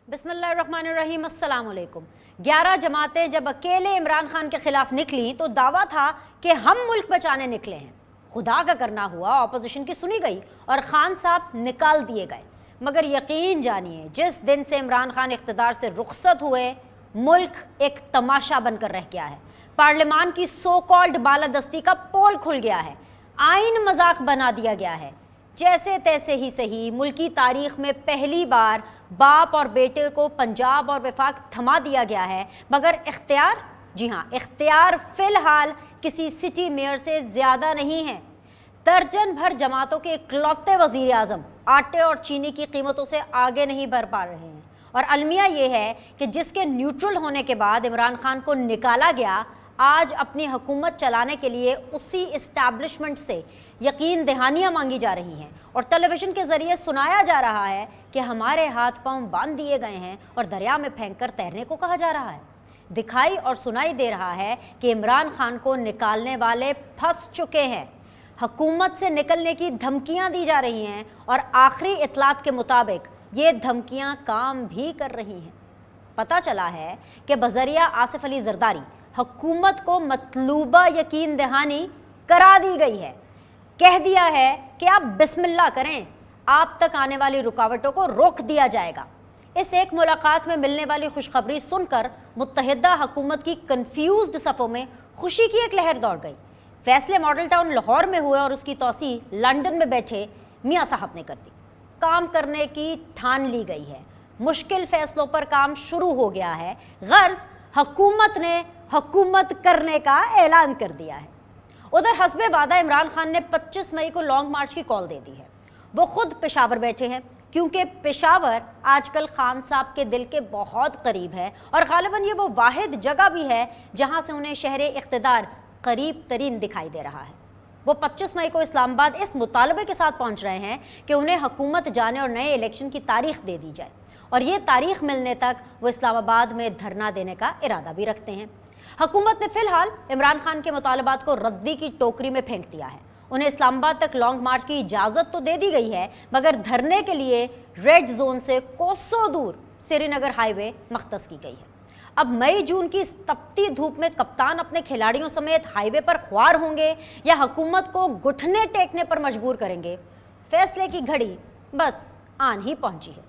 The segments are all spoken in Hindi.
बिस्मिल्लाहिर्रहमानिर्रहीम, अस्सलाम वालेकुम। 11 जमातें जब अकेले इमरान खान के खिलाफ निकली तो दावा था कि हम मुल्क बचाने निकले हैं। खुदा का करना हुआ, ऑपोजिशन की सुनी गई और खान साहब निकाल दिए गए। मगर यकीन जानिए, जिस दिन से इमरान खान इख्तिदार से रुखसत हुए, मुल्क एक तमाशा बनकर रह गया है। पार्लियामान की सो कॉल्ड बालादस्ती का पोल खुल गया है, आइन मजाक बना दिया गया है। जैसे तैसे ही सही, मुल्की तारीख में पहली बार बाप और बेटे को पंजाब और वफाक थमा दिया गया है। मगर इख्तियार, जी हाँ, इख्तियार फ़िलहाल किसी सिटी मेयर से ज़्यादा नहीं है। दर्जन भर जमातों के इकलौते वज़ीर आज़म आटे और चीनी की कीमतों से आगे नहीं बढ़ पा रहे हैं। और अलमिया ये है कि जिसके न्यूट्रल होने के बाद इमरान खान को निकाला गया, आज अपनी हुकूमत चलाने के लिए उसी इस्टेब्लिशमेंट से यकीन दहानियाँ मांगी जा रही हैं और टेलीविज़न के ज़रिए सुनाया जा रहा है कि हमारे हाथ पांव बांध दिए गए हैं और दरिया में फेंककर तैरने को कहा जा रहा है। दिखाई और सुनाई दे रहा है कि इमरान खान को निकालने वाले फंस चुके हैं। हुकूमत से निकलने की धमकियाँ दी जा रही हैं और आखिरी इतलात के मुताबिक ये धमकियाँ काम भी कर रही हैं। पता चला है कि बज़रिया आसिफ अली ज़रदारी हुकूमत को मतलूबा यकीन दहानी करा दी गई है। कह दिया है कि आप बिस्मिल्लाह करें, आप तक आने वाली रुकावटों को रोक दिया जाएगा। इस एक मुलाकात में मिलने वाली खुशखबरी सुनकर मुत्तहिदा हुकूमत की कन्फ्यूज्ड सफ़ों में खुशी की एक लहर दौड़ गई। फैसले मॉडल टाउन लाहौर में हुए और उसकी तौसी लंदन में बैठे मियाँ साहब ने कर दी। काम करने की ठान ली गई है, मुश्किल फैसलों पर काम शुरू हो गया है। गर्ज हुकूमत ने हुकूमत करने का ऐलान कर दिया है। उधर हस्बे वादा इमरान खान ने 25 मई को लॉन्ग मार्च की कॉल दे दी है। वो खुद पेशावर बैठे हैं, क्योंकि पेशावर आजकल खान साहब के दिल के बहुत करीब है और गालिबन ये वो वाहिद जगह भी है जहां से उन्हें शहर इख्तिदार करीब तरीन दिखाई दे रहा है। वो 25 मई को इस्लामाबाद इस मुतालबे के साथ पहुंच रहे हैं कि उन्हें हुकूमत जाने और नए इलेक्शन की तारीख दे दी जाए, और ये तारीख मिलने तक वो इस्लामाबाद में धरना देने का इरादा भी रखते हैं। हुकूमत ने फ़िलहाल इमरान खान के मुतालबात को रद्दी की टोकरी में फेंक दिया है। उन्हें इस्लामाबाद तक लॉन्ग मार्च की इजाज़त तो दे दी गई है, मगर धरने के लिए रेड जोन से कोसों दूर श्रीनगर हाईवे मख्तस की गई है। अब मई जून की इस तपती धूप में कप्तान अपने खिलाड़ियों समेत हाईवे पर ख्वार होंगे या हुकूमत को घुटने टेकने पर मजबूर करेंगे, फैसले की घड़ी बस आन ही पहुंची है।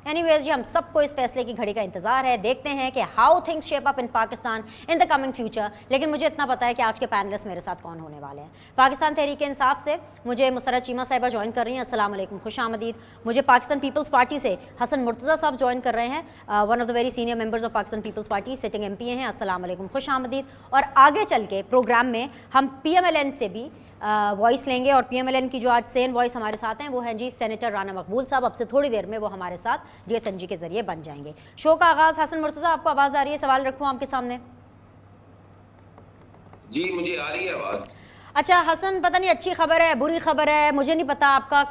एनीवेज जी, हम सबको इस फैसले की घड़ी का इंतजार है। देखते हैं कि how things shape up in Pakistan in the coming future. लेकिन मुझे इतना पता है कि आज के पैनलिस्ट मेरे साथ कौन होने वाले हैं। पाकिस्तान तहरीक इंसाफ से मुझे मुसर्रत चीमा साहिबा ज्वाइन कर रही हैं, अस्सलाम वालेकुम, खुश आमदीद। मुझे पाकिस्तान पीपल्स पार्टी से हसन मुर्तज़ा साहब ज्वाइन कर रहे हैं, one of the very senior members of Pakistan Peoples Party, sitting MP हैं, अस्सलाम वालेकुम, खुश आमदीद। और आगे चल के प्रोग्राम में हम PMLN से भी वॉइस लेंगे और PMLN की जो आज सेन वॉइस हमारे साथ हैं वो हैं जी सेनेटर राना मकबूल साहब। अब से थोड़ी देर में वो हमारे साथ DSNG के जरिए बन जाएंगे। शो का आगाज़ हसन मुर्तज़ा, आपको आवाज़ आ रही है? सवाल रखूँ आपके सामने? जी, मुझे आ रही है आवाज़। अच्छा हसन, पता नहीं अच्छी खबर है बुरी खबर है, मुझे नहीं पता। आपका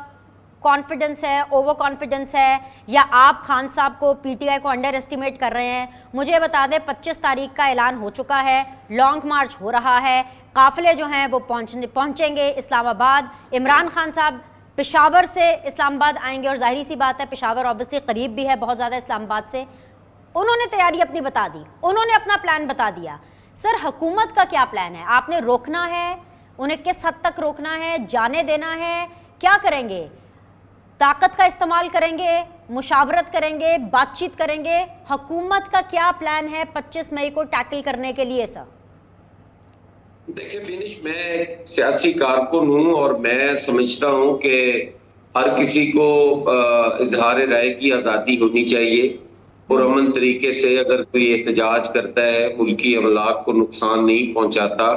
कॉन्फिडेंस है, ओवर कॉन्फिडेंस है, या आप खान साहब को PTI को अंडर एस्टिमेट कर रहे हैं? मुझे बता दें, 25 तारीख का ऐलान हो चुका है, लॉन्ग मार्च हो रहा है, काफ़िले जो हैं वो पहुंचेंगे इस्लामाबाद। इमरान खान साहब पेशावर से इस्लामाबाद आएंगे और जाहिर सी बात है पेशावर ऑब्वियसली करीब भी है बहुत ज़्यादा इस्लामाबाद से। उन्होंने तैयारी अपनी बता दी, उन्होंने अपना प्लान बता दिया। सर, हुकूमत का क्या प्लान है? आपने रोकना है उन्हें? किस हद तक रोकना है? जाने देना है? क्या करेंगे? ताकत का इस्तेमाल करेंगे, मुशावरत करेंगे, बातचीत करेंगे? हुकूमत का क्या प्लान है 25 मई को टैकल करने के लिए? सर देखिए फिनिश, मैं सियासी कारकुन हूँ और मैं समझता हूँ कि हर किसी को इजहार राय की आज़ादी होनी चाहिए। पुरअमन तरीके से अगर कोई एहतजाज करता है, मुल्की अमलाक को नुकसान नहीं पहुंचाता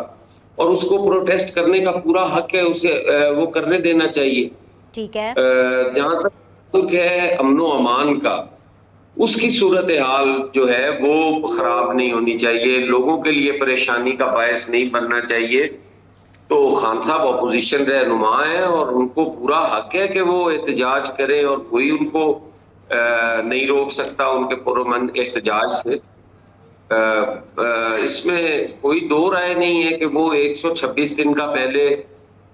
और उसको प्रोटेस्ट करने का पूरा हक है, उसे वो करने देना चाहिए। ठीक है। जहां तक है अमनो अमान का, उसकी सूरत हाल जो है वो खराब नहीं होनी चाहिए, लोगों के लिए परेशानी का बायस नहीं बनना चाहिए। तो खान साहब अपोजिशन रहनुमा है और उनको पूरा हक है कि वो एहतजाज करें और कोई उनको नहीं रोक सकता उनके पुरअमन एहतजाज से। इसमें कोई दो राय नहीं है कि वो 126 दिन का पहले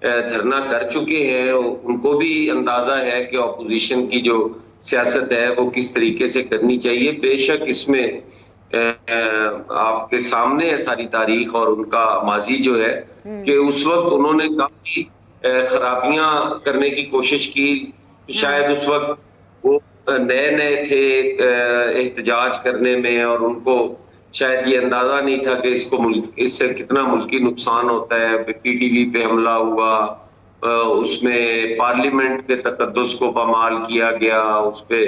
धरना कर चुके हैं, उनको भी अंदाजा है कि ऑपोजिशन की जो सियासत है वो किस तरीके से करनी चाहिए। बेशक इसमें आपके सामने है सारी तारीख और उनका माजी जो है कि उस वक्त उन्होंने काफी खराबियां करने की कोशिश की। शायद उस वक्त वो नए नए थे एहतजाज करने में, और उनको शायद ये अंदाजा नहीं था कि इससे कितना मुल्की नुकसान होता है। पीटीवी पे हमला हुआ, उसमें पार्लियामेंट के तकद्दुस को पामाल किया गया, उस पे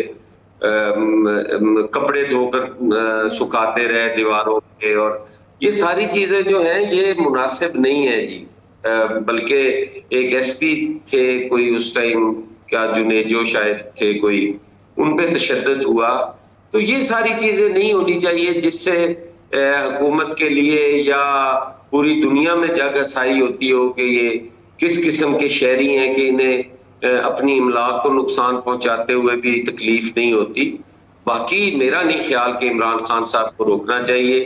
कपड़े धोकर सुखाते रहे दीवारों पे, और ये सारी चीजें जो हैं ये मुनासिब नहीं है जी। बल्कि एक एसपी थे कोई उस टाइम, क्या जुनेजो शायद थे कोई, उन पे तशद्दुद हुआ। तो ये सारी चीजें नहीं होनी चाहिए जिससे हुकूमत के लिए या पूरी दुनिया में जगहसाई होती हो कि ये किस किस्म के शहरी हैं कि इन्हें अपनी इमलाक को नुकसान पहुंचाते हुए भी तकलीफ नहीं होती। बाकी मेरा नहीं ख्याल कि इमरान खान साहब को रोकना चाहिए।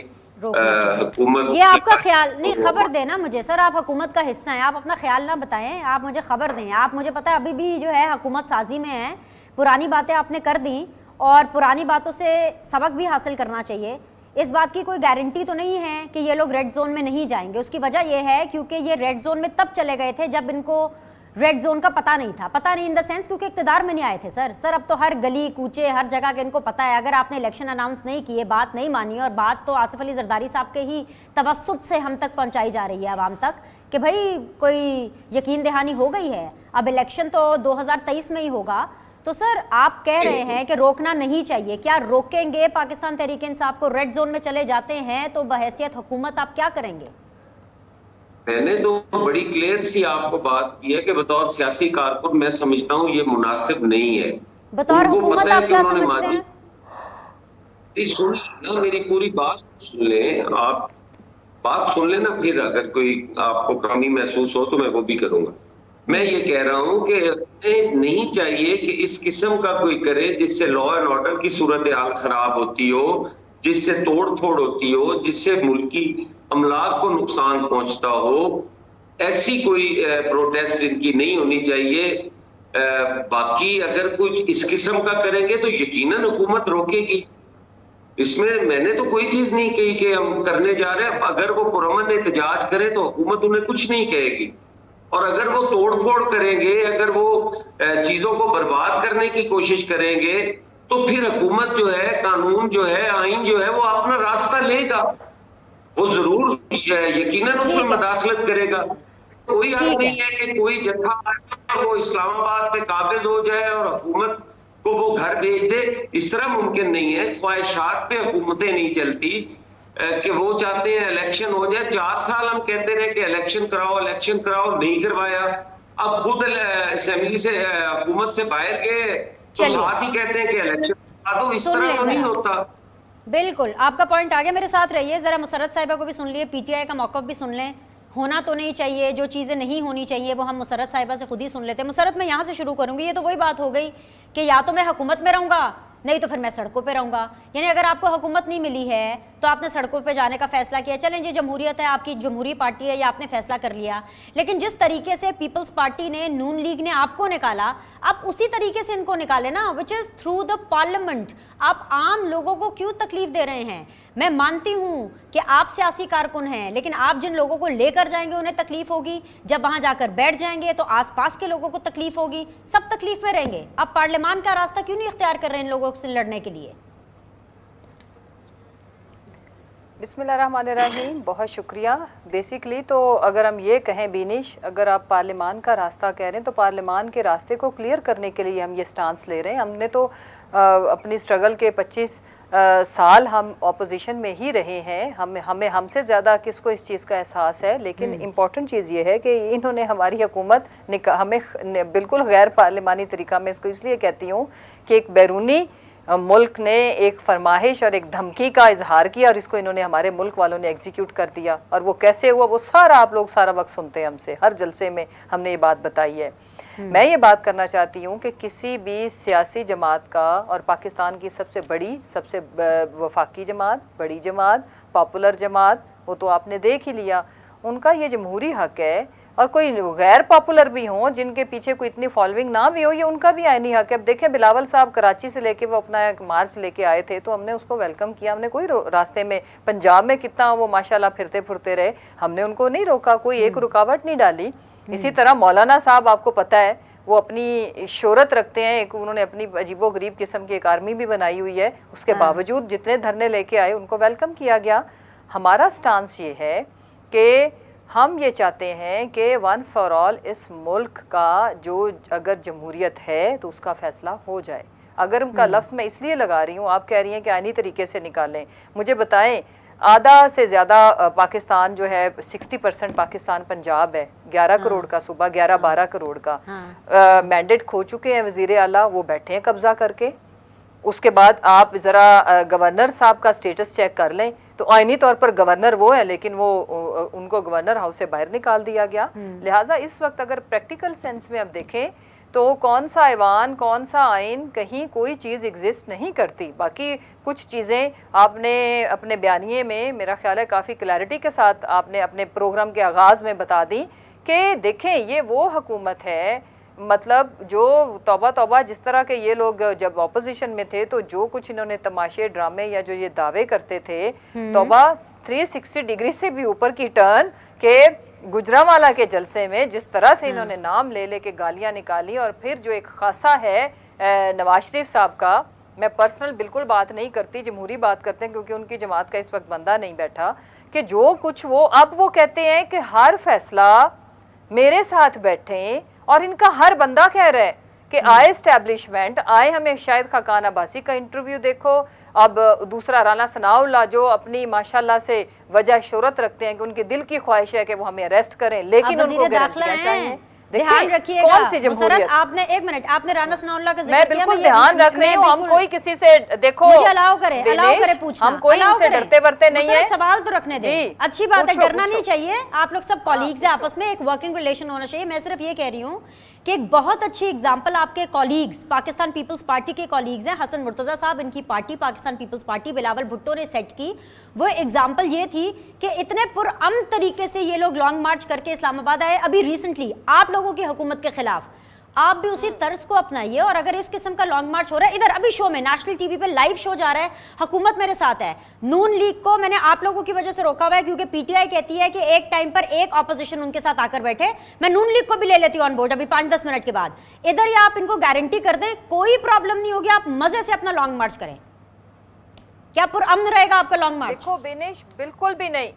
हुकूमत, ये आपका ख्याल नहीं, खबर देना मुझे सर, आप हुकूमत का हिस्सा हैं, आप अपना ख्याल ना बताएं, आप मुझे खबर दें। आप, मुझे पता है अभी भी जो है हुकूमत साजी में है, पुरानी बातें आपने कर दी और पुरानी बातों से सबक भी हासिल करना चाहिए। इस बात की कोई गारंटी तो नहीं है कि ये लोग रेड जोन में नहीं जाएंगे। उसकी वजह यह है क्योंकि ये रेड जोन में तब चले गए थे जब इनको रेड जोन का पता नहीं था। पता नहीं इन द सेंस क्योंकि इक्तदार में नहीं आए थे सर। अब तो हर गली कूचे हर जगह के इनको पता है। अगर आपने इलेक्शन अनाउंस नहीं किए, बात नहीं मानी, और बात तो आसिफ अली जरदारी साहब के ही तवस्सुत से हम तक पहुंचाई जा रही है आवाम तक कि भाई कोई यकीन दहानी हो गई है, अब इलेक्शन तो 2023 में ही होगा। तो सर आप कह रहे हैं कि रोकना नहीं चाहिए, क्या रोकेंगे? पाकिस्तान तहरीक इंसाफ को रेड जोन में चले जाते हैं तो बहैसियत हुकूमत आप क्या करेंगे? मैंने तो बड़ी क्लियर सी आपको बात की है कि बतौर सियासी कारकुन मैं समझता हूँ ये मुनासिब नहीं है। बतौर हुकूमत आप क्या समझते हैं? सुन लेना, मेरी पूरी बात सुन ले, आप बात सुन लेना, फिर अगर कोई आपको कमी महसूस हो तो मैं वो भी करूंगा। मैं ये कह रहा हूं कि नहीं चाहिए कि इस किस्म का कोई करे जिससे लॉ एंड ऑर्डर की सूरत हाल खराब होती हो, जिससे तोड़ फोड़ होती हो, जिससे मुल्की अमलाक को नुकसान पहुंचता हो। ऐसी कोई प्रोटेस्ट इनकी नहीं होनी चाहिए। बाकी अगर कुछ इस किस्म का करेंगे तो यकीनन हुकूमत रोकेगी। इसमें मैंने तो कोई चीज नहीं कही कि हम करने जा रहे हैं। अगर वो पुरअमन एहतजाज करे तो हुकूमत उन्हें कुछ नहीं कहेगी, और अगर वो तोड़ फोड़ करेंगे, अगर वो चीजों को बर्बाद करने की कोशिश करेंगे, तो फिर हुकूमत जो है, कानून जो है, आइन जो है, वो अपना रास्ता लेगा। वो जरूर यकीनन उसमें मदाखलत करेगा। कोई हक नहीं है कि कोई जत्था वो इस्लामाबाद पे काबिज हो जाए और हुकूमत को वो घर भेज दे। इस तरह मुमकिन नहीं है। ख्वाहिशात पे हुकूमतें नहीं चलती कि वो चाहते हैं इलेक्शन हो जाए। 4 साल हम कहते रहे कि इलेक्शन कराओ, नहीं करवाया। अब खुद असेंबली से, हुकूमत से बाहर गए तो साथ ही कहते हैं कि इलेक्शन करा दो। इस तरह तो नहीं होता। बिल्कुल आपका पॉइंट आ गया। मेरे साथ रहिए जरा, मुसर्रत साहिबा को भी सुन लिए, पीटीआई का मौक़िफ़ भी सुन लें। होना तो नहीं चाहिए, जो चीज़ें नहीं होनी चाहिए वो हम मुसर्रत साहिबा से खुद ही सुन लेते हैं। मुसर्रत, मैं यहाँ से शुरू करूँगी। ये तो वही बात हो गई कि या तो मैं हुकूमत में रहूँगा, नहीं तो फिर मैं सड़कों पे रहूँगा। यानी अगर आपको हुकूमत नहीं मिली है तो आपने सड़कों पे जाने का फैसला किया। चलें जी, जमहूरियत है, आपकी जमहूरी पार्टी है, या आपने फैसला कर लिया। लेकिन जिस तरीके से पीपल्स पार्टी ने, नून लीग ने आपको निकाला, आप उसी तरीके से इनको निकाले ना, which is through the parliament. आप आम लोगों को क्यों तकलीफ दे रहे हैं? मैं मानती हूँ कि आप सियासी कारकुन हैं, लेकिन आप जिन लोगों को लेकर जाएंगे उन्हें तकलीफ होगी। जब वहाँ जाकर बैठ जाएंगे तो आसपास के लोगों को तकलीफ होगी, सब तकलीफ में रहेंगे। आप पार्लियामान का रास्ता क्यों नहीं इख्तियार कर रहे हैं इन लोगों से लड़ने के लिए? बिस्मिल्लाहिर्रहमानिर्रहीम, बहुत शुक्रिया। बेसिकली तो अगर हम ये कहें बीनिश, अगर आप पार्लियामान का रास्ता कह रहे हैं तो पार्लियामान के रास्ते को क्लियर करने के लिए हम ये स्टांस ले रहे हैं। हमने तो अपनी स्ट्रगल के 25 साल हम ऑपोजिशन में ही रहे हैं। हमें हमसे ज़्यादा किसको इस चीज़ का एहसास है। लेकिन इम्पॉर्टेंट चीज़ ये है कि इन्होंने हमारी हुकूमत हमें बिल्कुल गैर पार्लियामानी तरीका में, इसको इसलिए कहती हूँ कि एक बैरूनी मुल्क ने एक फरमाइश और एक धमकी का इजहार किया और इसको इन्होंने, हमारे मुल्क वालों ने एग्जीक्यूट कर दिया। और वो कैसे हुआ वो सारा आप लोग सारा वक्त सुनते हैं हमसे, हर जलसे में हमने ये बात बताई है। मैं ये बात करना चाहती हूँ कि किसी भी सियासी जमात का, और पाकिस्तान की सबसे बड़ी, सबसे वफाकी जमात, बड़ी जमात, पॉपुलर जमात, वो तो आपने देख ही लिया, उनका ये जमहूरी हक है और कोई गैर पॉपुलर भी हो, जिनके पीछे कोई इतनी फॉलोइंग ना भी हो, ये उनका भी आईनी हक है। अब देखें बिलावल साहब कराची से लेके वो अपना एक मार्च लेके आए थे, तो हमने उसको वेलकम किया। हमने कोई रास्ते में पंजाब में कितना वो माशाल्लाह फिरते फुरते रहे, हमने उनको नहीं रोका, कोई एक रुकावट नहीं डाली। इसी तरह मौलाना साहब, आपको पता है वो अपनी शोहरत रखते हैं, एक उन्होंने अपनी अजीबोगरीब किस्म की एक आर्मी भी बनाई हुई है, उसके बावजूद जितने धरने लेके आए उनको वेलकम किया गया। हमारा स्टांस ये है कि हम ये चाहते हैं कि वंस फॉर ऑल इस मुल्क का जो अगर जमहूरियत है तो उसका फैसला हो जाए। अगर उनका लफ्ज़ मैं इसलिए लगा रही हूँ, आप कह रही हैं कि आईनी तरीके से निकालें, मुझे बताएं आधा से ज़्यादा पाकिस्तान जो है 60% पाकिस्तान पंजाब है, 11 करोड़ का सूबा, 11-12 करोड़ का मैंडेट खो चुके हैं वज़ीर आला, वो बैठे हैं कब्जा करके। उसके बाद आप ज़रा गवर्नर साहब का स्टेटस चेक कर लें, तो आईनी तौर पर गवर्नर वो है, लेकिन वो उनको गवर्नर हाउस से बाहर निकाल दिया गया। लिहाजा इस वक्त अगर प्रैक्टिकल सेंस में अब देखें तो कौन सा ऐवान, कौन सा आइन, कहीं कोई चीज़ एग्जिस्ट नहीं करती। बाकी कुछ चीज़ें आपने अपने बयानिए में मेरा ख्याल है काफ़ी क्लैरिटी के साथ आपने अपने प्रोग्राम के आगाज़ में बता दी कि देखें ये वो हुकूमत है, मतलब जो तौबा तौबा जिस तरह के ये लोग जब ऑपोजिशन में थे तो जो कुछ इन्होंने तमाशे ड्रामे या जो ये दावे करते थे, तौबा 360 डिग्री से भी ऊपर की टर्न के गुजरांवाला के जलसे में जिस तरह से इन्होंने नाम ले लेके गालियां निकाली। और फिर जो एक खासा है नवाज शरीफ साहब का, मैं पर्सनल बिल्कुल बात नहीं करती, जमहूरी बात करते हैं क्योंकि उनकी जमात का इस वक्त बंदा नहीं बैठा, कि जो कुछ वो अब वो कहते हैं कि हर फैसला मेरे साथ बैठे, और इनका हर बंदा कह रहा है कि आए एस्टेब्लिशमेंट आए, हमें शायद खाकान अब्बासी का इंटरव्यू देखो, अब दूसरा राना सनाउल्लाह जो अपनी माशाल्लाह से वजह शोहरत रखते हैं कि उनकी दिल की ख्वाहिश है कि वो हमें अरेस्ट करें, लेकिन उनको गारंटियां चाहिए। ध्यान रखिएगा कौन सी जमहूरियत? आपने एक मिनट, आपने राना सनाउल्लाह का मैं बिल्कुल ध्यान रख रही हूँ, हम कोई किसी से देखो मुझे अलाउ करे पूछना, हम कोई इनसे डरते बरते नहीं है। सवाल तो रखने दें, अच्छी बात है, डरना नहीं चाहिए। आप लोग सब कॉलीग्स हैं, आपस में एक वर्किंग रिलेशन होना चाहिए। मैं सिर्फ ये कह रही हूँ कि एक बहुत अच्छी एग्जांपल आपके कॉलीग्स, पाकिस्तान पीपल्स पार्टी के कॉलीग्स हैं, हसन मुर्तज़ा साहब, इनकी party Pakistan Peoples Party, Bilawal Bhutto ने सेट की। वो एग्जांपल ये थी कि इतने पुरअमन तरीके से ये लोग लॉन्ग मार्च करके इस्लामाबाद आए अभी रिसेंटली आप लोगों की हुकूमत के खिलाफ। आप भी उसी तर्ज को अपनाइए, और अगर इस किस्म का लॉन्ग मार्च हो रहा है, इधर अभी शो में नेशनल टीवी पे लाइव शो जा रहा है, हुकूमत मेरे साथ है। नून लीग को मैंने आप लोगों की वजह से रोका हुआ है क्योंकि पीटीआई कहती है कि एक टाइम पर एक ऑपोजिशन उनके साथ आकर बैठे, मैं नून लीग को भी ले लेती हूँ ऑन बोर्ड अभी 5-10 मिनट के बाद। इधर या आप इनको गारंटी कर दें कोई प्रॉब्लम नहीं होगी, आप मजे से अपना लॉन्ग मार्च करें। क्या पुरअमन रहेगा आपका लॉन्ग मार्च? देखो बिनिश, बिल्कुल भी नहीं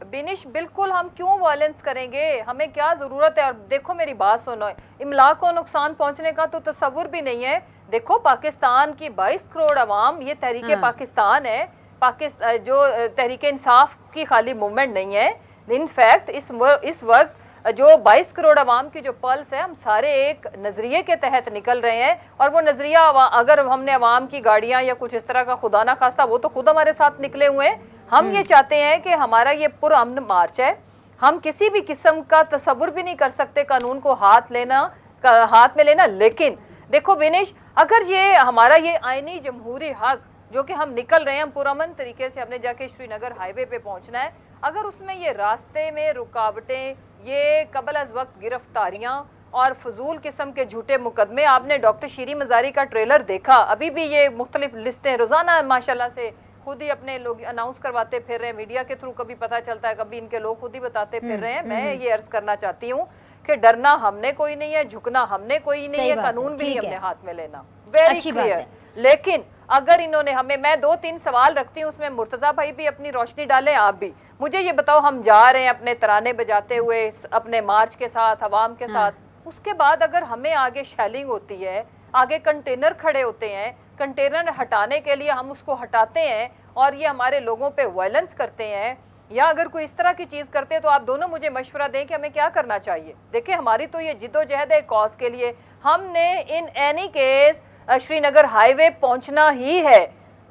बिनिश, बिल्कुल हम क्यों वायलेंस करेंगे, हमें क्या जरूरत है। और देखो मेरी बात सुनो, इमला को नुकसान पहुंचने का तो तस्वुर भी नहीं है। देखो पाकिस्तान की 22 करोड़ अवाम, ये तहरीके पाकिस्तान है, पाकिस्तान जो तहरीके इंसाफ की खाली मूवमेंट नहीं है। इनफैक्ट इस वक्त जो 22 करोड़ अवाम की जो पल्स है, हम सारे एक नजरिए के तहत निकल रहे हैं। और वो नजरिया अगर हमने अवाम की गाड़ियां या कुछ इस तरह का खुदा ना खास्ता, वो तो खुद हमारे साथ निकले हुए हैं। हम ये चाहते हैं कि हमारा ये पुरअमन मार्च है, हम किसी भी किस्म का तस्वुर भी नहीं कर सकते कानून को हाथ में लेना। लेकिन देखो बिनिश, अगर ये हमारा ये आईनी जमहूरी हक जो कि हम निकल रहे हैं, हम पुरअमन तरीके से हमने जाके श्रीनगर हाईवे पे पहुंचना है, अगर उसमें ये रास्ते में रुकावटें, ये कबल अज वक्त गिरफ्तारियां और फजूल किस्म के झूठे मुकदमे, आपने डॉक्टर शीरी मजारी का ट्रेलर देखा, अभी भी ये मुख्तलिफ लिस्टें रोजाना माशाल्लाह से खुद ही अपने लोग अनाउंस करवाते फिर रहे हैं मीडिया के थ्रू, कभी पता चलता है, कभी इनके लोग खुद ही बताते फिर रहे हैं। मैं ये अर्ज करना चाहती हूँ कि डरना हमने कोई नहीं है, झुकना हमने कोई नहीं है, कानून भी नहीं हमने हाथ में लेना, वेरी क्लियर। लेकिन अगर इन्होंने हमें, मैं 2-3 सवाल रखती हूँ, उसमें मुर्तजा भाई भी अपनी रोशनी डालें, आप भी मुझे ये बताओ, हम जा रहे हैं अपने तराने बजाते हुए अपने मार्च के साथ, अवाम के साथ, उसके बाद अगर हमें आगे शेलिंग होती है, आगे कंटेनर खड़े होते हैं, कंटेनर हटाने के लिए हम उसको हटाते हैं और ये हमारे लोगों पे वायलेंस करते हैं, या अगर कोई इस तरह की चीज़ करते हैं, तो आप दोनों मुझे मशवरा दें कि हमें क्या करना चाहिए। देखिए हमारी तो ये जिद्दोजहद है कॉज के लिए, हमने in any case Srinagar highway पहुंचना ही है।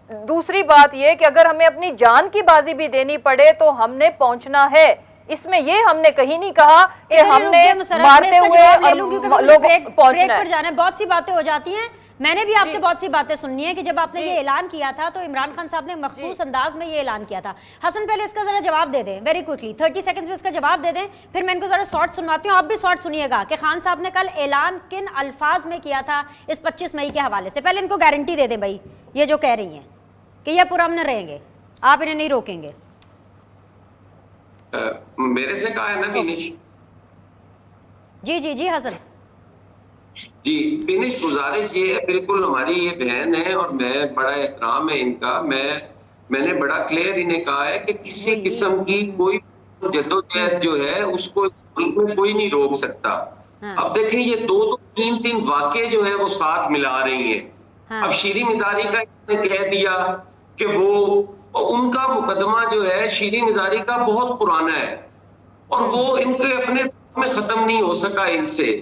दूसरी बात ये कि अगर हमें अपनी जान की बाजी भी देनी पड़े तो हमने पहुंचना है। इसमें ये हमने कहीं नहीं कहा कि हमने मारते हुए लोगों पहुंचना है। पर जाना है, बहुत सी बातें हो जाती हैं, मैंने भी आपसे बहुत सी बातें सुननी है कि जब आपने ये ऐलान किया था तो इमरान खान साहब ने मखसूस अंदाज में ये ऐलान किया था। हसन पहले इसका जरा जवाब दे दें, वेरी क्विकली 30 सेकंड्स में इसका जवाब दे दें, फिर मैं इनको जरा शॉर्ट सुनवाती हूँ। आप भी शॉर्ट सुनिएगा कि खान साहब ने कल ऐलान किन अल्फाज में किया था इस 25 मई के हवाले से। पहले इनको गारंटी दे दें भाई, ये जो कह रही हैं कि ये पुरअमन रहेंगे, आप इन्हें नहीं रोकेंगे। मेरे से कहा है ना बिनिश। जी जी जी हसन जी बिनिश, गुजारिश ये है, बिल्कुल हमारी ये बहन है और मैं बड़ा एहतराम है इनका। मैंने बड़ा क्लियर इन्हें कहा है कि किसी किस्म की कोई जद्दोजहद जो है उसको इस मुल्क में कोई नहीं रोक सकता। हाँ। अब देखें ये दो तीन वाक़े जो है वो साथ मिला रही हैं। हाँ। अब शीरी मिजारी का इन्होंने कह दिया कि वो उनका मुकदमा जो है शीरी मिजारी का बहुत पुराना है और वो इनके अपने में खत्म नहीं हो सका इनसे।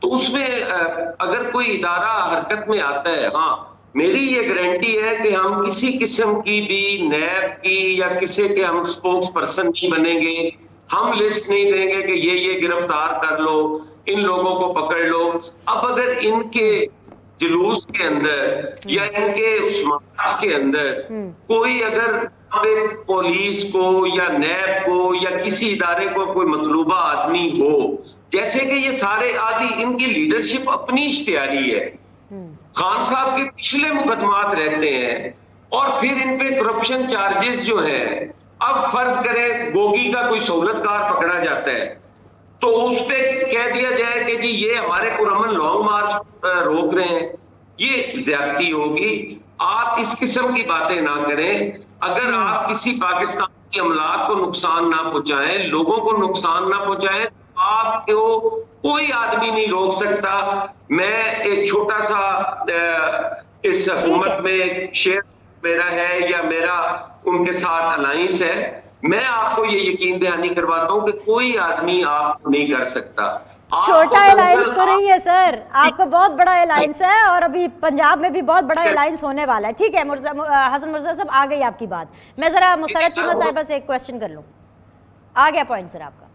तो उसमें अगर कोई इदारा हरकत में आता है, हाँ मेरी ये गारंटी है कि हम किसी किस्म की भी नैब की या किसी के हम स्पोक्स पर्सन नहीं बनेंगे। हम लिस्ट नहीं देंगे कि ये गिरफ्तार कर लो, इन लोगों को पकड़ लो। अब अगर इनके जुलूस के अंदर या इनके उस मार्च के अंदर कोई अगर पुलिस को या नैब को या किसी इदारे को कोई मतलूबा आदमी हो, जैसे कि ये सारे आदि इनकी लीडरशिप अपनी इश्तिहारी है, खान साहब के पिछले मुकदमात रहते हैं और फिर इन पे करप्शन चार्जेस जो है, अब फर्ज करें गोगी का कोई सहूलतकार पकड़ा जाता है तो उस पे कह दिया जाए कि जी ये हमारे पुरअमन लॉन्ग मार्च रोक रहे हैं, ये ज्यादती होगी। आप इस किस्म की बातें ना करें। अगर आप किसी पाकिस्तान की अमलाक को नुकसान ना पहुंचाएं, लोगों को नुकसान ना पहुंचाएं, आपको कोई आदमी नहीं रोक सकता। मैं एक छोटा सा इस हुकूमत में शेयर मेरा है या मेरा उनके साथ अलायंस है, मैं आपको ये यकीन दहानी करवाता हूं कि कोई आदमी आपको नहीं कर सकता। छोटा अलायंस तो नहीं है सर, आपका बहुत बड़ा अलायंस है और अभी पंजाब में भी बहुत बड़ा अलायंस होने वाला है। ठीक है हसन मुर्तज़ा साहब, आ गई आपकी बात। मैं जरा मुसर्रत चीमा साहिबा से एक क्वेश्चन कर लूं। आ गया पॉइंट सर आपका,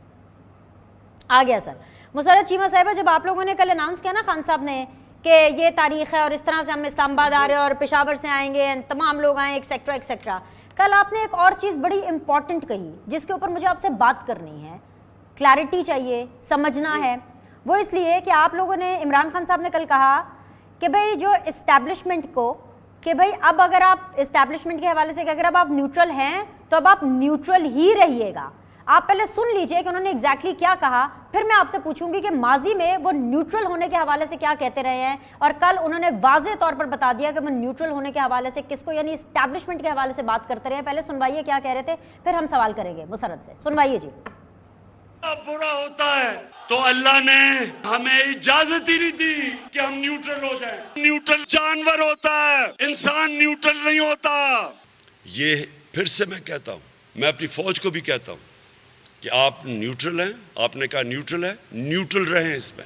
आ गया सर। मुसर्रत चीमा साहिबा, जब आप लोगों ने कल अनाउंस किया ना खान साहब ने कि ये तारीख है और इस तरह से हम इस्लामाबाद आ रहे हैं और पेशावर से आएंगे, तमाम लोग आए एक्सेट्रा एक्सेट्रा, कल आपने एक और चीज़ बड़ी इंपॉर्टेंट कही जिसके ऊपर मुझे आपसे बात करनी है, क्लैरिटी चाहिए, समझना है। वो इसलिए कि आप लोगों ने, इमरान खान साहब ने कल कहा कि भाई जो इस्टेब्लिशमेंट को, कि भाई अब अगर आप इस्टेब्लिशमेंट के हवाले से कि अगर अब आप न्यूट्रल हैं तो अब आप न्यूट्रल ही रहिएगा। आप पहले सुन लीजिए कि उन्होंने एग्जैक्टली क्या कहा, फिर मैं आपसे पूछूंगी कि माजी में वो न्यूट्रल होने के हवाले से क्या कहते रहे हैं और कल उन्होंने वाज़े तौर पर बता दिया कि वो न्यूट्रल होने के हवाले से किसको, यानी इस्टेब्लिशमेंट के हवाले से बात करते रहे। पहले सुनवाइए क्या कह रहे थे, फिर हम सवाल करेंगे मुसर्रत से। सुनवाइए जी। बुरा होता है तो अल्लाह ने हमें इजाजत ही नहीं दी कि हम न्यूट्रल हो जाएं। न्यूट्रल जानवर होता है, इंसान न्यूट्रल नहीं होता। ये फिर से मैं कहता हूं, मैं अपनी फौज को भी कहता हूं कि आप न्यूट्रल हैं। आपने कहा न्यूट्रल है, न्यूट्रल रहें इसमें।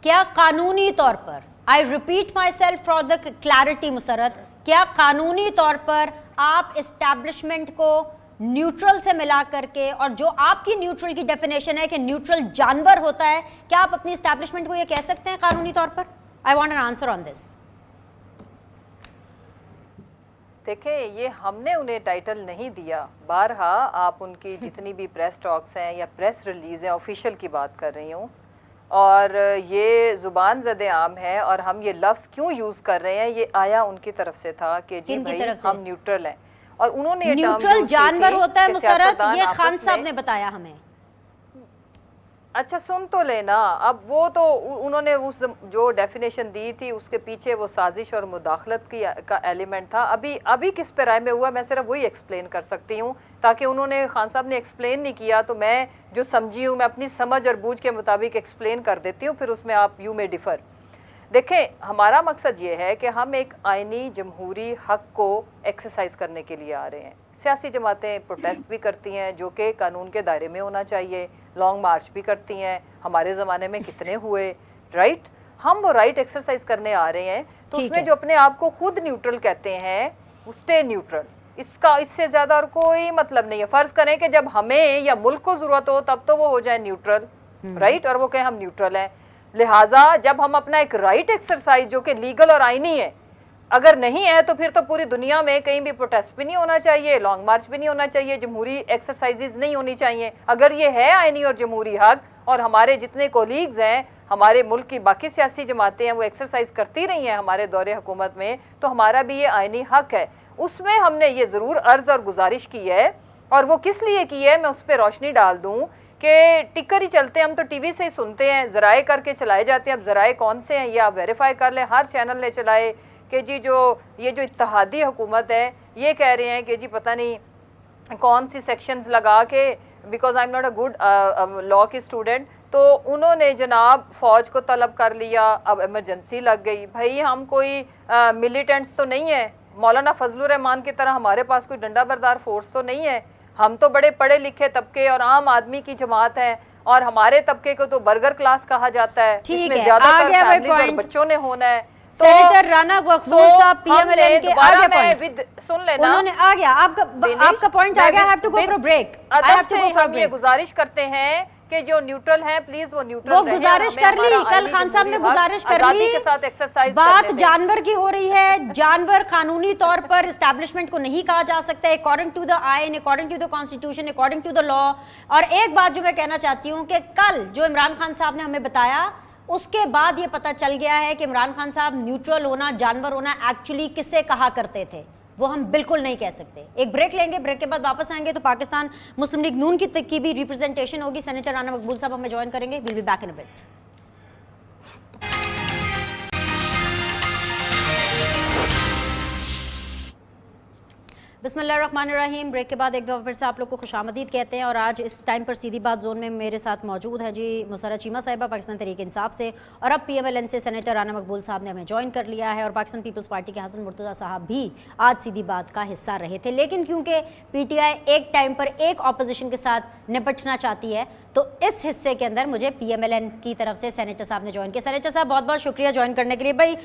क्या कानूनी तौर पर, I repeat my self for the clarity Musarrat, क्या कानूनी तौर पर आप इस्टेब्लिशमेंट को न्यूट्रल से मिला करके, और जो आपकी न्यूट्रल की डेफिनेशन है कि न्यूट्रल जानवर होता है, क्या आप अपनी इस्टेब्लिशमेंट को ये कह सकते हैं कानूनी तौर पर? I want an answer on this. देखें, ये हमने उन्हें टाइटल नहीं दिया। बारहा आप उनकी जितनी भी प्रेस टॉक्स हैं या प्रेस रिलीज़ हैं, ऑफिशियल की बात कर रही हूँ, और ये ज़ुबान ज़द आम है और हम ये लफ्ज़ क्यों यूज़ कर रहे हैं, ये आया उनकी तरफ से था कि जी भाई हम न्यूट्रल हैं, और उन्होंने न्यूट्रल जानवर होता है मुसर्रत, ये खान साहब ने बताया हमें। अच्छा सुन तो लेना, अब वो तो उन्होंने उस जो डेफिनेशन दी थी उसके पीछे वो साजिश और मुदाखलत का एलिमेंट था। अभी किस पे राय में हुआ, मैं सिर्फ वही एक्सप्लेन कर सकती हूँ, ताकि उन्होंने, खान साहब ने एक्सप्लेन नहीं किया तो मैं जो समझी हूँ मैं अपनी समझ और बूझ के मुताबिक एक्सप्लेन कर देती हूँ, फिर उसमें आप यू में डिफ़र। देखें, हमारा मकसद ये है कि हम एक आइनी जमहूरी हक को एक्सरसाइज करने के लिए आ रहे हैं। सियासी जमातें प्रोटेस्ट भी करती हैं जो कि कानून के दायरे में होना चाहिए, लॉन्ग मार्च भी करती हैं, हमारे ज़माने में कितने हुए, राइट? हम वो राइट एक्सरसाइज करने आ रहे हैं, तो उसमें जो अपने आप को खुद न्यूट्रल कहते हैं वो स्टे न्यूट्रल, इससे ज़्यादा और कोई मतलब नहीं है। फ़र्ज़ करें कि जब हमें या मुल्क को ज़रूरत हो तब तो वो हो जाए न्यूट्रल, राइट, और वो कहें हम न्यूट्रल हैं। लिहाजा जब हम अपना एक राइट एक्सरसाइज जो कि लीगल और आईनी है अगर नहीं है तो फिर तो पूरी दुनिया में कहीं भी प्रोटेस्ट भी नहीं होना चाहिए, लॉन्ग मार्च भी नहीं होना चाहिए, जमहूरी एक्सरसाइजेज नहीं होनी चाहिए। अगर ये है आईनी और जमहूरी हक और हमारे जितने कोलीग्स हैं, हमारे मुल्क की बाकी सियासी जमातें हैं वो एक्सरसाइज करती रही हैं हमारे दौरे हुकूमत में, तो हमारा भी ये आईनी हक है। उसमें हमने ये ज़रूर अर्ज़ और गुजारिश की है, और वो किस लिए की है मैं उस पर रोशनी डाल दूँ कि टिकर ही चलते हैं, हम तो टीवी से ही सुनते हैं, ज़राए करके चलाए जाते हैं। अब ज़राए कौन से हैं ये आप वेरीफाई कर लें। हर चैनल ने चलाए कि जी ये जो इत्तेहादी हुकूमत है ये कह रहे हैं कि जी पता नहीं कौन सी सेक्शंस लगा के, because I am not a good law की स्टूडेंट, तो उन्होंने जनाब फ़ौज को तलब कर लिया, अब इमरजेंसी लग गई। भाई हम कोई मिलिटेंट्स तो नहीं है, मौलाना फजलुर रहमान की तरह हमारे पास कोई डंडा बरदार फोर्स तो नहीं है। हम तो बड़े पढ़े लिखे तबके और आम आदमी की जमात है, और हमारे तबके को तो बर्गर क्लास कहा जाता है, जिसमें ज़्यादातर फैमिलीज और बच्चों ने होना है। सेनेटर राना मकबूल साहब पीएमएलएन के आगे पॉइंट सुन लेना, उन्होंने आ गया आपका पॉइंट आ गया। I have to go for a break. I have to go for a break. गुजारिश करते हैं कि जो न्यूट्रल है प्लीज वो न्यूट्रल वो गुजारिश कर ली, कल खान साहब ने गुजारिश कर ली के साथ एक्सरसाइज। बात जानवर की हो रही है, जानवर कानूनी तौर पर एस्टैब्लिशमेंट को नहीं कहा जा सकता अकॉर्डिंग टू द आइन, according to the constitution, according to the law. और एक बात जो मैं कहना चाहती हूँ कि कल जो इमरान खान साहब ने हमें बताया उसके बाद ये पता चल गया है कि इमरान खान साहब न्यूट्रल होना, जानवर होना एक्चुअली किससे कहा करते थे, वो हम बिल्कुल नहीं कह सकते। एक ब्रेक लेंगे, ब्रेक के बाद वापस आएंगे तो पाकिस्तान मुस्लिम लीग नून की भी रिप्रेजेंटेशन होगी। सेनेटर राना मकबूल साहब हमें ज्वाइन करेंगे। Will be back in a bit. बिस्मिल्लाहिर्रहमानिर्रहीम। ब्रेक के बाद एक दफ़ा फिर से आप लोग को खुशामदीद कहते हैं, और आज इस टाइम पर सीधी बात जोन में मेरे साथ मौजूद है जी मुसर्रत चीमा साहिबा पाकिस्तान तहरीक इंसाफ से, और अब पीएमएलएन से सेनेटर राना मकबूल साहब ने हमें ज्वाइन कर लिया है, और पाकिस्तान पीपल्स पार्टी के हसन मुर्तज़ा साहब भी आज सीधी बात का हिस्सा रहे थे। लेकिन क्योंकि पीटीआई एक टाइम पर एक ऑपोजिशन के साथ निपटना चाहती है तो इस हिस्से के अंदर मुझे पीएमएलएन की तरफ से सेनेटर साहब ने ज्वाइन किया। सेनेटर साहब बहुत बहुत शुक्रिया ज्वाइन करने के लिए। भाई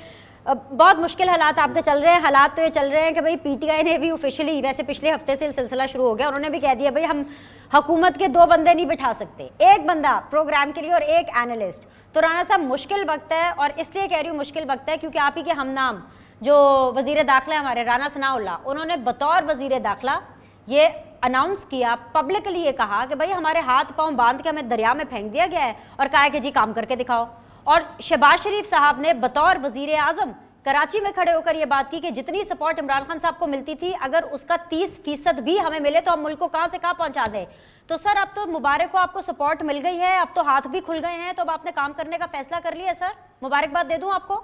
बहुत मुश्किल हालात आपके चल रहे हैं। हालात तो ये चल रहे हैं कि भाई पीटीआई ने भी ऑफिशियली, वैसे पिछले हफ्ते से सिलसिला शुरू हो गया, उन्होंने भी कह दिया भाई हम हुकूमत के दो बंदे नहीं बिठा सकते, एक बंदा प्रोग्राम के लिए और एक एनालिस्ट। तो राना साहब मुश्किल वक्त है, और इसलिए कह रही हूँ मुश्किल वक्त है क्योंकि आप ही के हम नाम जो वजीर दाखिला हमारे राना सनाउल्लाह, उन्होंने बतौर वजीर दाखिला ये अनाउंस किया, पब्लिकली ये कहा कि भाई हमारे हाथ पांव बांध के हमें दरिया में फेंक दिया गया है, और कहा है कि जी काम करके दिखाओ। और शहबाज शरीफ साहब ने बतौर वजीर आजम कराची में खड़े होकर ये बात की कि जितनी सपोर्ट इमरान खान साहब को मिलती थी अगर उसका 30% भी हमें मिले तो हम मुल्क को कहाँ से कहाँ पहुँचा दें। तो सर अब तो मुबारक को, आपको सपोर्ट मिल गई है, अब तो हाथ भी खुल गए हैं, तो अब आपने काम करने का फैसला कर लिया है। सर मुबारकबाद दे दूँ आपको।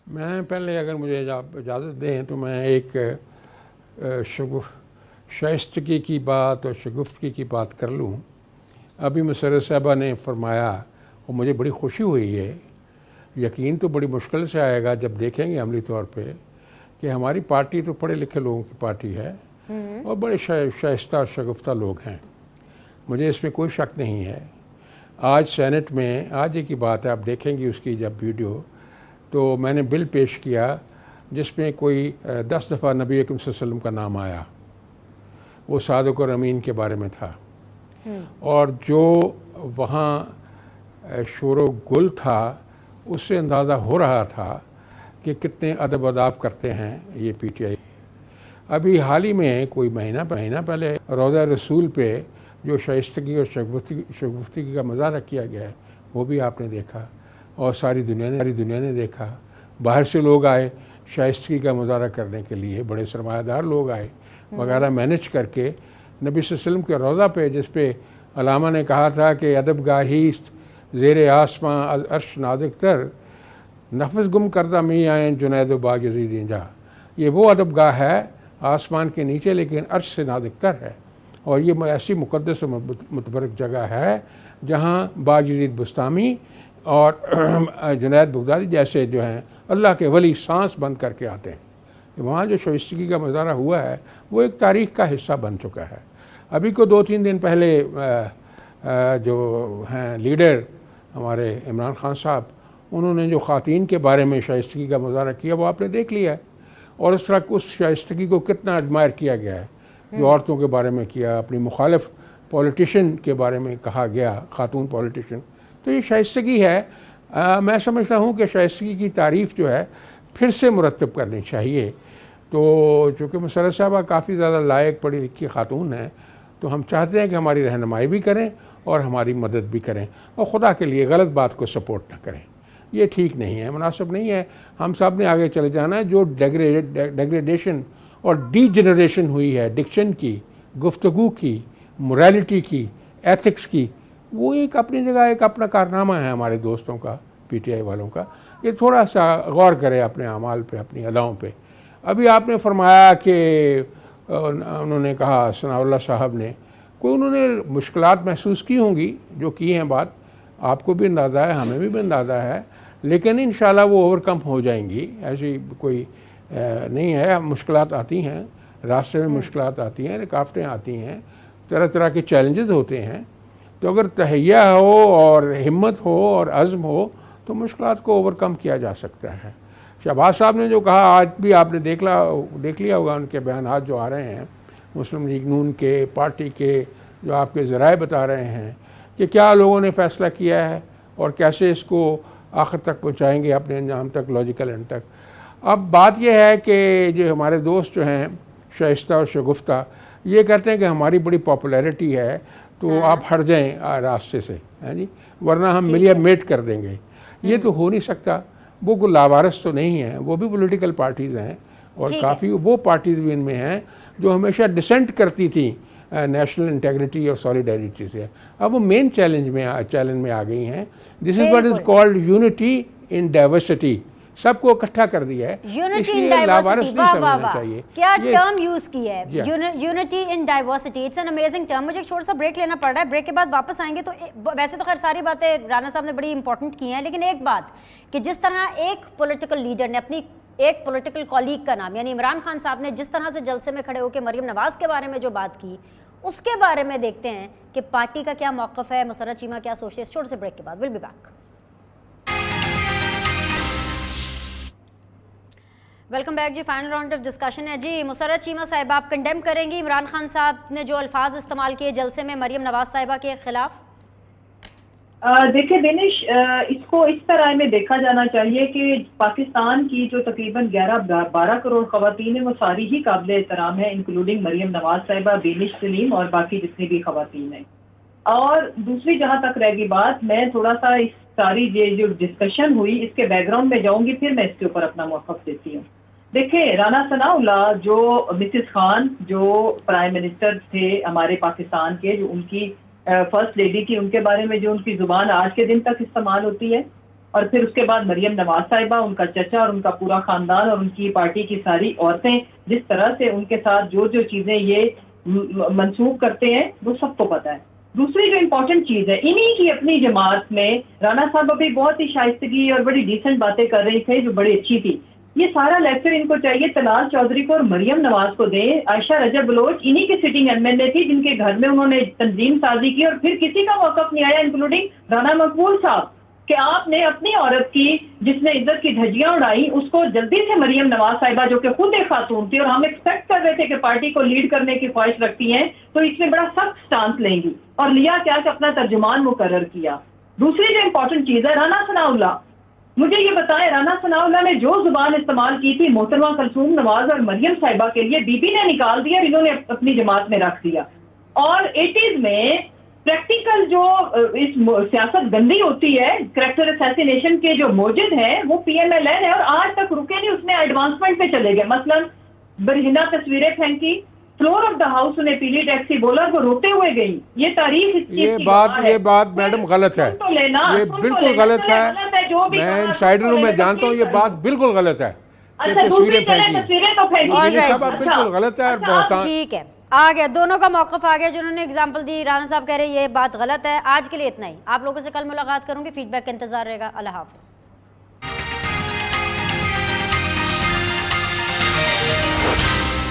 मैं पहले, अगर मुझे इजाज़त दें तो मैं एक शाइस्तगी की बात और शगुफ्तगी की बात कर लूँ। अभी मुसर्रत साहबा ने फरमाया और मुझे बड़ी खुशी हुई है, यकीन तो बड़ी मुश्किल से आएगा जब देखेंगे अमली तौर पे कि हमारी पार्टी तो पढ़े लिखे लोगों की पार्टी है और बड़े शाइस्ता और शगुफ्ता लोग हैं, मुझे इसमें कोई शक नहीं है। आज सेनेट में आज ही की बात है, आप देखेंगे उसकी जब वीडियो, तो मैंने बिल पेश किया जिसमें कोई 10 दफ़ा नबी अकरम सल्लल्लाहु अलैहि वसल्लम का नाम आया, वो सादिक और अमीन के बारे में था। और जो वहाँ शोर गुल था उससे अंदाज़ा हो रहा था कि कितने अदब अदाब करते हैं ये पीटीआई। अभी हाल ही में कोई महीना पहले रोज़ा रसूल पे जो शाइस्तगी और शगुफ्तगी का मुजाहरा किया गया है वो भी आपने देखा, और सारी दुनिया ने देखा। बाहर से लोग आए शाइस्तगी का मुजाहरा करने के लिए, बड़े सरमायादार लोग आए वगैरह मैनेज करके नबी सल्लल्लाहु अलैहि वसल्लम के रोज़ा पे, जिस पे अलामा ने कहा था कि अदब गाहीस्त ज़ेरे आसमां अर्श नादिक तर नफस गुम करदा मी आए जुनैद बाग यज़ीद जा। ये वो अदब गाह है आसमान के नीचे लेकिन अर्श से नादिक तर है, और ये ऐसी मुक़द्दस और मुतबरक जगह है जहाँ बाग यज़ीद बुस्तामी और जुनैद बगदादी जैसे जो हैं अल्लाह के वली सांस बंद करके आते हैं। वहाँ जो शाइस्तगी का मुज़ाहरा हुआ है वो एक तारीख़ का हिस्सा बन चुका है। अभी को 2-3 दिन पहले जो हैं लीडर हमारे इमरान खान साहब, उन्होंने जो ख़ातीन के बारे में शाइस्तगी का मुज़ाहरा किया वो आपने देख लिया है, और उस शाइस्तगी को कितना एडमायर किया गया है जो औरतों के बारे में किया, अपनी मुखालिफ पॉलिटिशियन के बारे में कहा गया, खातून पॉलिटिशियन, तो ये शाइस्तगी है। मैं समझता हूँ कि शाइस्तगी की तारीफ़ जो है फिर से मुरतब करनी चाहिए। तो चूँकि मुशर्रफ साहबा काफ़ी ज़्यादा लायक पढ़ी लिखी खातून हैं, तो हम चाहते हैं कि हमारी रहनुमाई भी करें और हमारी मदद भी करें, और ख़ुदा के लिए गलत बात को सपोर्ट ना करें। ये ठीक नहीं है, मुनासिब नहीं है। हम सब ने आगे चले जाना है। जो डेग्रेडेशन और डीजनरेशन हुई है डिक्शन की, गुफ्तगू की, मोरालिटी की, एथिक्स की, वो एक अपनी जगह एक अपना कारनामा है हमारे दोस्तों का, पीटीआई वालों का। ये थोड़ा सा गौर करें अपने अमाल पे, अपनी अदाओं पे। अभी आपने फरमाया कि उन्होंने कहा, सनाउल्लाह साहब ने, कोई उन्होंने मुश्किलात महसूस की होंगी, जो की हैं बात, आपको भी अंदाज़ा है, हमें भी अंदाज़ा है, लेकिन इंशाल्लाह वो ओवरकम हो जाएंगी। ऐसी कोई नहीं है। मुश्किलात आती हैं, रास्ते में मुश्किलात आती हैं, रुकावटें आती हैं, तरह तरह के चैलेंजेस होते हैं। तो अगर तहैया हो और हिम्मत हो और अज़्म हो तो मुश्किलात को ओवरकम किया जा सकता है। शहबाज साहब ने जो कहा, आज भी आपने देख लिया होगा उनके बयान जो आ रहे हैं मुस्लिम लीग नून के, पार्टी के, जो आपके ज़राए बता रहे हैं कि क्या लोगों ने फ़ैसला किया है और कैसे इसको आखिर तक पहुँचाएँगे, अपने अंजाम तक, लॉजिकल एंड तक। अब बात यह है कि जो हमारे दोस्त जो हैं शाइस्ता और शगुफ्ता, ये कहते हैं कि हमारी बड़ी पॉपुलैरिटी है तो आप हट जाएं रास्ते से, है जी, वरना हम मिलिया मेट कर देंगे। ये तो हो नहीं सकता। वो कोई लावारिस तो नहीं है, वो भी पॉलिटिकल पार्टीज़ हैं और काफ़ी वो पार्टीज़ भी इनमें हैं जो हमेशा डिसेंट करती थी नेशनल इंटेग्रिटी और सॉलिडेरिटी से। अब वो मेन चैलेंज में आ गई हैं। This is what is called unity in diversity. सबको इकट्ठा कर दिया है, यूनिटी इन इसलिए लावारिस डाइवर्सिटी। नहीं वाह वाह समझना वाह, चाहिए। क्या ये टर्म यूज की है, unity in diversity. It's an amazing term. मुझे एक छोटा सा ब्रेक लेना पड़ रहा है, ब्रेक के बाद वापस आएंगे। तो वैसे तो खैर सारी बातें राना साहब ने बड़ी इंपॉर्टेंट की हैं, लेकिन एक बात कि जिस तरह एक पॉलिटिकल लीडर ने अपनी एक पॉलिटिकल कॉलीग का नाम, यानी इमरान खान साहब ने जिस तरह से जलसे में खड़े होकर मरियम नवाज के बारे में जो बात की, उसके बारे में देखते हैं कि पार्टी का क्या मौक़िफ़ है, मुसर्रत चीमा क्या सोचते हैं। इस छोटे से ब्रेक के बाद will be back. Welcome back जी। फाइनल राउंड ऑफ डिस्कशन है जी। मुसर्रत चीमा साहिबा, आप कंडेम करेंगी इमरान खान साहब ने जो अल्फाज इस्तेमाल किए जलसे में मरियम नवाज साहिबा के खिलाफ? देखिए दिनेश, इसको इस तरह में देखा जाना चाहिए कि पाकिस्तान की जो तकरीबन 11-12 करोड़ खवातीन है, वो सारी ही काबिल एहतराम है, इंक्लूडिंग मरियम नवाज साहिबा, बेनिश सलीम और बाकी जितनी भी खवातीन हैं। और दूसरी जहां तक रहेगी बात, मैं थोड़ा सा इस सारी ये जो डिस्कशन हुई इसके बैकग्राउंड में जाऊंगी, फिर मैं इसके ऊपर अपना मौक़िफ़ देती हूँ। देखिए, राना सनाउल्लाह, जो मिसेस खान जो प्राइम मिनिस्टर थे हमारे पाकिस्तान के, जो उनकी फर्स्ट लेडी की, उनके बारे में जो उनकी जुबान आज के दिन तक इस्तेमाल होती है, और फिर उसके बाद मरियम नवाज साहिबा, उनका चचा और उनका पूरा खानदान और उनकी पार्टी की सारी औरतें, जिस तरह से उनके साथ जो जो चीजें ये मंसूब करते हैं, वो सबको पता है। दूसरी जो इम्पोर्टेंट चीज है, इन्हीं की अपनी जमात में राना साहब अभी बहुत ही शाइस्तगी और बड़ी डिसेंट बातें कर रहे थे जो बड़ी अच्छी थी। ये सारा लेक्चर इनको चाहिए तलाल चौधरी को और मरियम नवाज को दें। आयशा रजब बलोच इन्हीं की सिटिंग एमएलए थी जिनके घर में उन्होंने तंजीम साजी की, और फिर किसी का मौक़िफ़ नहीं आया, इंक्लूडिंग राना मकबूल साहब, कि आपने अपनी औरत की जिसने इज्जत की धज्जियां उड़ाई, उसको जल्दी से मरियम नवाज साहिबा, जो कि खुद एक खातून थी और हम एक्सपेक्ट कर रहे थे कि पार्टी को लीड करने की ख्वाहिश रखती हैं, तो इसमें बड़ा सख्त स्टांस लेंगी, और लिया क्या कि अपना तर्जुमान मुकर्रर किया। दूसरी जो इंपॉर्टेंट चीज है, राना सनाउल्लाह, मुझे ये बताएं, राना सनाउल्लाह ने जो जुबान इस्तेमाल की थी मोहतरमा कुलसूम नवाज और मरियम साहिबा के लिए, बीबी ने निकाल दिया, इन्होंने अपनी जमात में रख दिया। और 80s में प्रैक्टिकल जो इस सियासत गंदी होती है, कैरेक्टर असैसिनेशन के जो मौजूद हैं, वो PMLN है, और आज तक रुके नहीं, उसमें एडवांसमेंट पे चले गए। मसलन बरहिना तस्वीरें फेंकी, फ्लोर ऑफ द हाउस उन्हें पीली टैक्सी बोला, वो रोते हुए गई। ये तारीख ये बात मैडम गलत है, ये बिल्कुल गलत है। मैं इनसाइडर में जानता हूँ, ये बात बिल्कुल गलत है। तस्वीरें फेंकी बिल्कुल गलत है। और ठीक है, आ गया, दोनों का मौक़िफ़ आ गया। जिन्होंने एग्जाम्पल दी, राना साहब कह रहे ये बात गलत है। आज के लिए इतना ही। आप लोगों से कल मुलाकात करूंगी, फीडबैक का इंतजार रहेगा। अल्लाह हाफ़िज़।